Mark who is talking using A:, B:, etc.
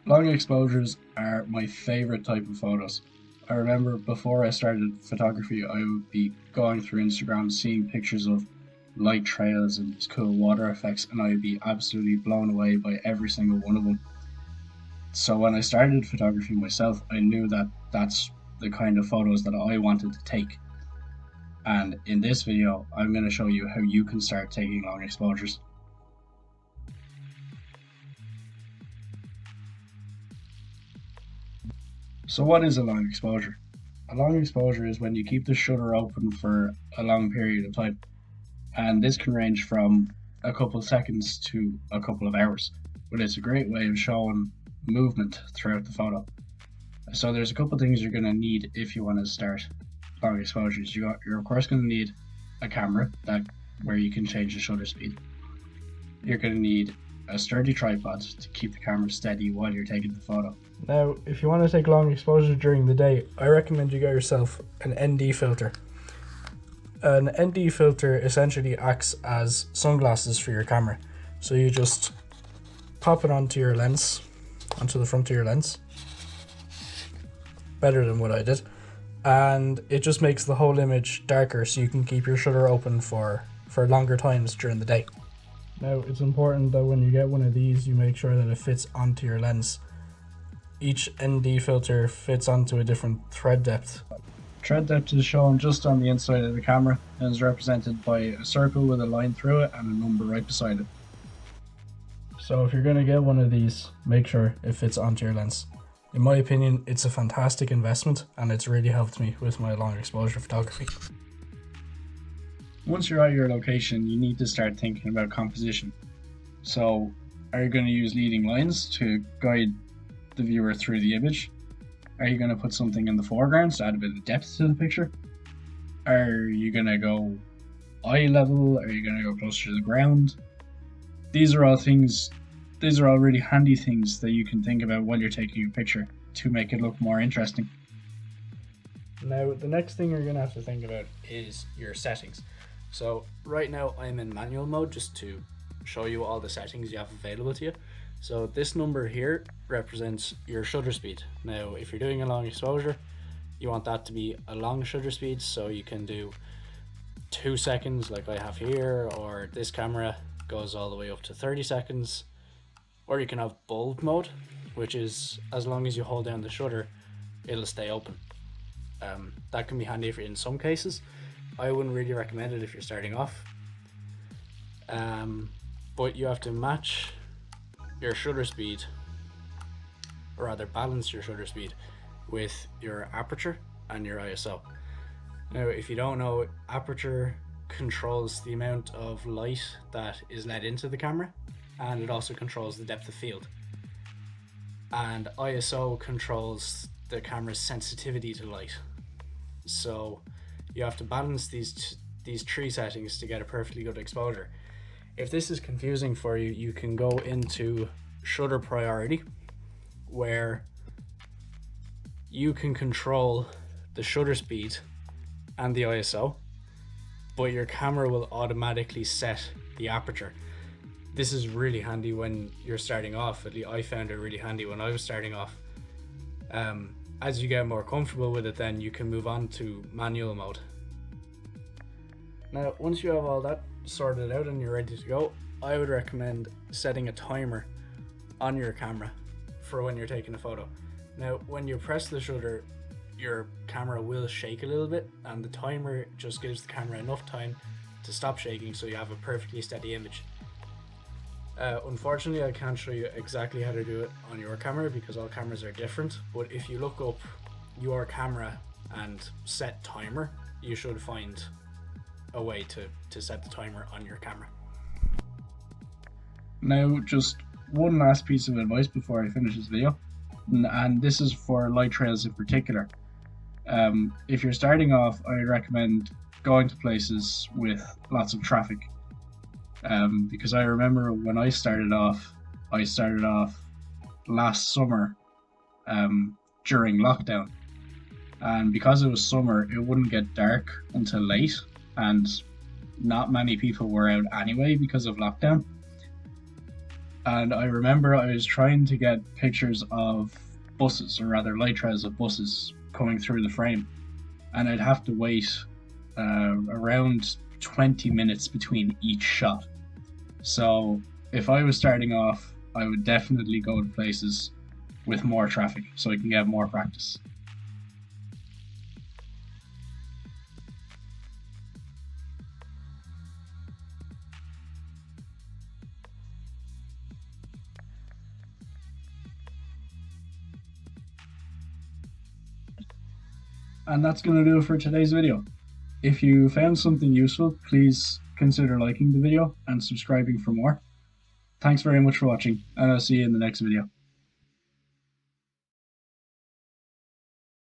A: Long exposures are my favorite type of photos. I remember before I started photography, I would be going through Instagram, seeing pictures of light trails and these cool water effects, and I would be absolutely blown away by every single one of them. So when I started photography myself, I knew that that's the kind of photos that I wanted to take. And in this video, I'm going to show you how you can start taking long exposures. So what is a long exposure? A long exposure is when you keep the shutter open for a long period of time. And this can range from a couple of seconds to a couple of hours. But it's a great way of showing movement throughout the photo. So there's a couple of things you're going to need if you want to start long exposures. You're of course going to need a camera where you can change the shutter speed. You're going to need a sturdy tripod to keep the camera steady while you're taking the photo.
B: Now, if you want to take long exposure during the day, I recommend you get yourself an ND filter. An ND filter essentially acts as sunglasses for your camera. So you just pop it onto your lens, onto the front of your lens. Better than what I did. And it just makes the whole image darker so you can keep your shutter open for longer times during the day. Now, it's important that when you get one of these, you make sure that it fits onto your lens. Each ND filter fits onto a different thread depth.
A: Thread depth is shown just on the inside of the camera and is represented by a circle with a line through it and a number right beside it.
B: So if you're going to get one of these, make sure it fits onto your lens. In my opinion, it's a fantastic investment and it's really helped me with my long exposure photography.
A: Once you're at your location, you need to start thinking about composition. So, are you going to use leading lines to guide the viewer through the image? Are you going to put something in the foreground to add a bit of depth to the picture? Are you going to go eye level? Are you going to go closer to the ground? These are all really handy things that you can think about while you're taking a picture to make it look more interesting.
B: Now, the next thing you're going to have to think about is your settings. So right now I'm in manual mode just to show you all the settings you have available to you. So this number here represents your shutter speed. Now, if you're doing a long exposure, you want that to be a long shutter speed, so you can do 2 seconds like I have here, or this camera goes all the way up to 30 seconds. Or you can have bulb mode, which is as long as you hold down the shutter, it'll stay open. That can be handy for in some cases. I wouldn't really recommend it if you're starting off. But you have to match your shutter speed, or rather balance your shutter speed with your aperture and your ISO. Now, if you don't know, aperture controls the amount of light that is let into the camera, and it also controls the depth of field. And ISO controls the camera's sensitivity to light. So you have to balance these three settings to get a perfectly good exposure. If this is confusing for you, you can go into shutter priority, where you can control the shutter speed and the ISO, but your camera will automatically set the aperture. This is really handy when you're starting off. At least I found it really handy when I was starting off. As you get more comfortable with it, then you can move on to manual mode. Now, once you have all that sorted out and you're ready to go, I would recommend setting a timer on your camera for when you're taking a photo. Now, when you press the shutter, your camera will shake a little bit, and the timer just gives the camera enough time to stop shaking so you have a perfectly steady image. Unfortunately, I can't show you exactly how to do it on your camera because all cameras are different, but if you look up your camera and set timer, you should find a way to set the timer on your camera.
A: Now, just one last piece of advice before I finish this video, and this is for light trails in particular. If you're starting off, I recommend going to places with lots of traffic. Because I remember when I started off last summer during lockdown, and because it was summer, it wouldn't get dark until late, and not many people were out anyway because of lockdown. And I remember I was trying to get pictures of buses, or rather light trails of buses coming through the frame, and I'd have to wait around 20 minutes between each shot. So if I was starting off, I would definitely go to places with more traffic so I can get more practice. And that's going to do it for today's video. If you found something useful, please consider liking the video and subscribing for more. Thanks very much for watching, and I'll see you in the next video.